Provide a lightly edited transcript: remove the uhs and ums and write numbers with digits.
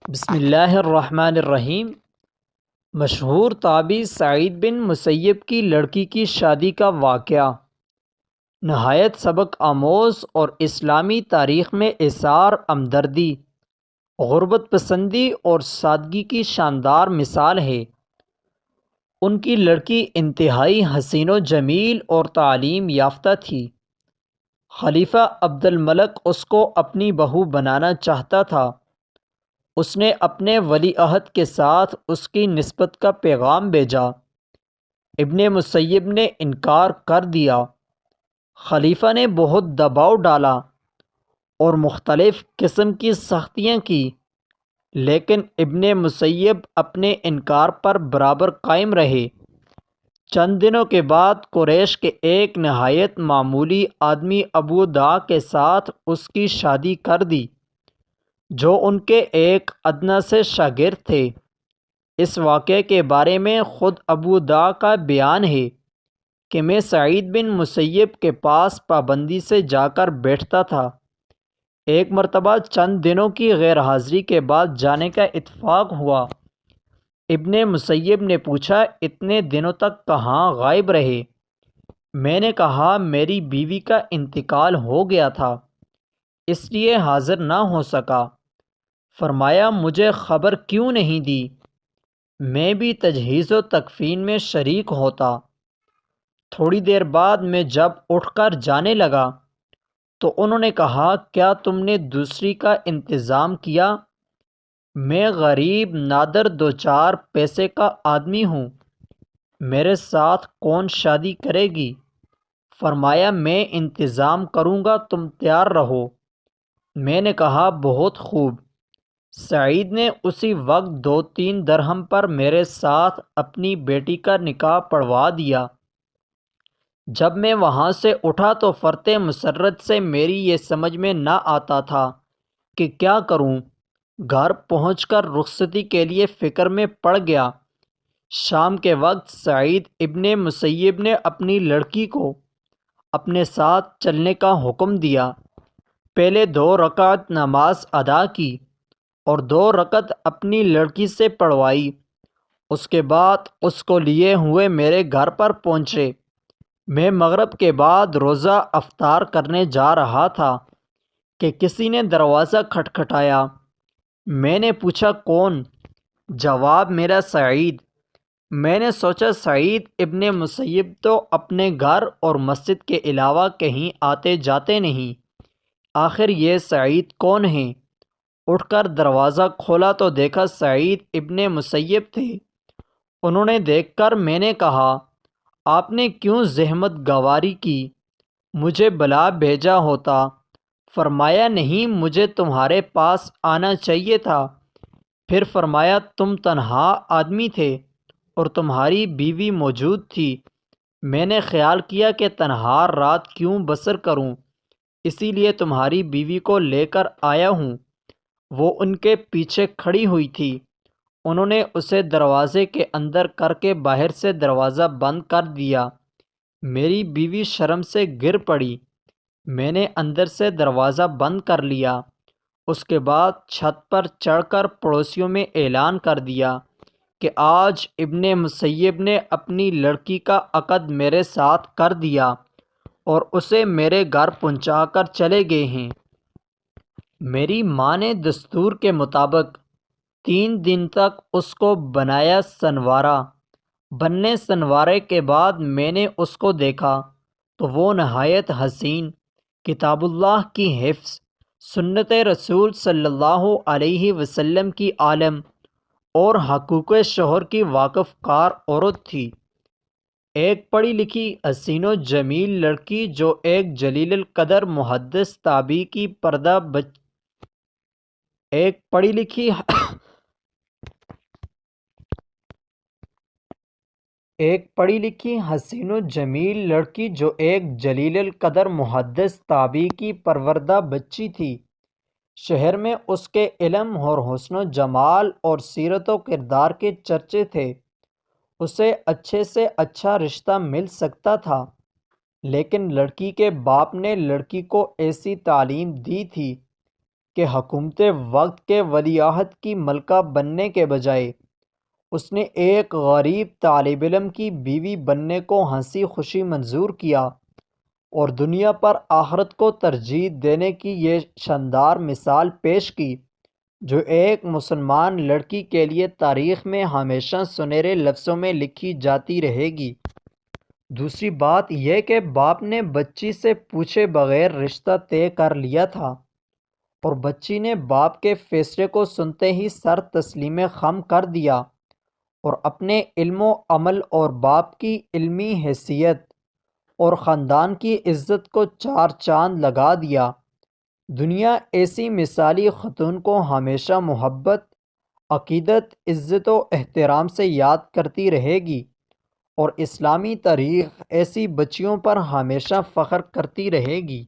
بسم اللہ الرحمن الرحیم۔ مشہور تابعی سعید بن مسیب کی لڑکی کی شادی کا واقعہ نہایت سبق آموز اور اسلامی تاریخ میں ایثار، ہمدردی، غربت پسندی اور سادگی کی شاندار مثال ہے۔ ان کی لڑکی انتہائی حسین و جمیل اور تعلیم یافتہ تھی۔ خلیفہ عبد الملک اس کو اپنی بہو بنانا چاہتا تھا۔ اس نے اپنے ولی عہد کے ساتھ اس کی نسبت کا پیغام بھیجا۔ ابن مسیب نے انکار کر دیا۔ خلیفہ نے بہت دباؤ ڈالا اور مختلف قسم کی سختیاں کی، لیکن ابن مسیب اپنے انکار پر برابر قائم رہے۔ چند دنوں کے بعد قریش کے ایک نہایت معمولی آدمی ابو دع کے ساتھ اس کی شادی کر دی، جو ان کے ایک ادنیٰ سے شاگرد تھے۔ اس واقعے کے بارے میں خود ابو دع کا بیان ہے کہ میں سعید بن مسیب کے پاس پابندی سے جا کر بیٹھتا تھا۔ ایک مرتبہ چند دنوں کی غیر حاضری کے بعد جانے کا اتفاق ہوا۔ ابن مسیب نے پوچھا، اتنے دنوں تک کہاں غائب رہے؟ میں نے کہا، میری بیوی کا انتقال ہو گیا تھا، اس لیے حاضر نہ ہو سکا۔ فرمایا، مجھے خبر کیوں نہیں دی؟ میں بھی تجہیز و تکفین میں شریک ہوتا۔ تھوڑی دیر بعد میں جب اٹھ کر جانے لگا تو انہوں نے کہا، کیا تم نے دوسری کا انتظام کیا؟ میں غریب، نادر دوچار پیسے کا آدمی ہوں، میرے ساتھ کون شادی کرے گی؟ فرمایا، میں انتظام کروں گا، تم تیار رہو۔ میں نے کہا، بہت خوب۔ سعید نے اسی وقت 2-3 درہم پر میرے ساتھ اپنی بیٹی کا نکاح پڑھوا دیا۔ جب میں وہاں سے اٹھا تو فرط مسرت سے میری یہ سمجھ میں نہ آتا تھا کہ کیا کروں۔ گھر پہنچ کر رخصتی کے لیے فکر میں پڑ گیا۔ شام کے وقت سعید ابن مسیب نے اپنی لڑکی کو اپنے ساتھ چلنے کا حکم دیا۔ پہلے 2 رکعت نماز ادا کی اور 2 رکعت اپنی لڑکی سے پڑھوائی۔ اس کے بعد اس کو لیے ہوئے میرے گھر پر پہنچے۔ میں مغرب کے بعد روزہ افطار کرنے جا رہا تھا کہ کسی نے دروازہ کھٹکھٹایا۔ میں نے پوچھا، کون؟ جواب، میرا سعید۔ میں نے سوچا، سعید ابن مسیب تو اپنے گھر اور مسجد کے علاوہ کہیں آتے جاتے نہیں، آخر یہ سعید کون ہیں؟ اٹھ کر دروازہ کھولا تو دیکھا سعید ابن مسیب تھے۔ انہوں نے دیکھ کر میں نے کہا، آپ نے کیوں زحمت گواری کی؟ مجھے بلا بھیجا ہوتا۔ فرمایا، نہیں، مجھے تمہارے پاس آنا چاہیے تھا۔ پھر فرمایا، تم تنہا آدمی تھے اور تمہاری بیوی موجود تھی۔ میں نے خیال کیا کہ تنہا رات کیوں بسر کروں، اسی لیے تمہاری بیوی کو لے کر آیا ہوں۔ وہ ان کے پیچھے کھڑی ہوئی تھی۔ انہوں نے اسے دروازے کے اندر کر کے باہر سے دروازہ بند کر دیا۔ میری بیوی شرم سے گر پڑی۔ میں نے اندر سے دروازہ بند کر لیا۔ اس کے بعد چھت پر چڑھ کر پڑوسیوں میں اعلان کر دیا کہ آج ابن مسیب نے اپنی لڑکی کا عقد میرے ساتھ کر دیا اور اسے میرے گھر پہنچا کر چلے گئے ہیں۔ میری ماں نے دستور کے مطابق 3 دن تک اس کو بنایا سنوارا۔ بننے سنوارے کے بعد میں نے اس کو دیکھا تو وہ نہایت حسین، کتاب اللہ کی حفظ، سنت رسول صلی اللہ علیہ وسلم کی عالم اور حقوق شوہر کی واقف کار عورت تھی۔ ایک پڑھی لکھی حسین و جمیل لڑکی جو ایک جلیل القدر محدث تابعی کی ایک پڑھی لکھی حسین و جمیل لڑکی جو ایک جلیل القدر محدث تابعی کی پروردہ بچی تھی۔ شہر میں اس کے علم اور حسن و جمال اور سیرت و کردار کے چرچے تھے۔ اسے اچھے سے اچھا رشتہ مل سکتا تھا، لیکن لڑکی کے باپ نے لڑکی کو ایسی تعلیم دی تھی کہ حکومت وقت کے ولی عہد کی ملکہ بننے کے بجائے اس نے ایک غریب طالب علم کی بیوی بننے کو ہنسی خوشی منظور کیا اور دنیا پر آخرت کو ترجیح دینے کی یہ شاندار مثال پیش کی جو ایک مسلمان لڑکی کے لیے تاریخ میں ہمیشہ سنہرے لفظوں میں لکھی جاتی رہے گی۔ دوسری بات یہ کہ باپ نے بچی سے پوچھے بغیر رشتہ طے کر لیا تھا اور بچی نے باپ کے فیصلے کو سنتے ہی سر تسلیم خم کر دیا اور اپنے علم و عمل اور باپ کی علمی حیثیت اور خاندان کی عزت کو چار چاند لگا دیا۔ دنیا ایسی مثالی خاتون کو ہمیشہ محبت، عقیدت، عزت و احترام سے یاد کرتی رہے گی اور اسلامی تاریخ ایسی بچیوں پر ہمیشہ فخر کرتی رہے گی۔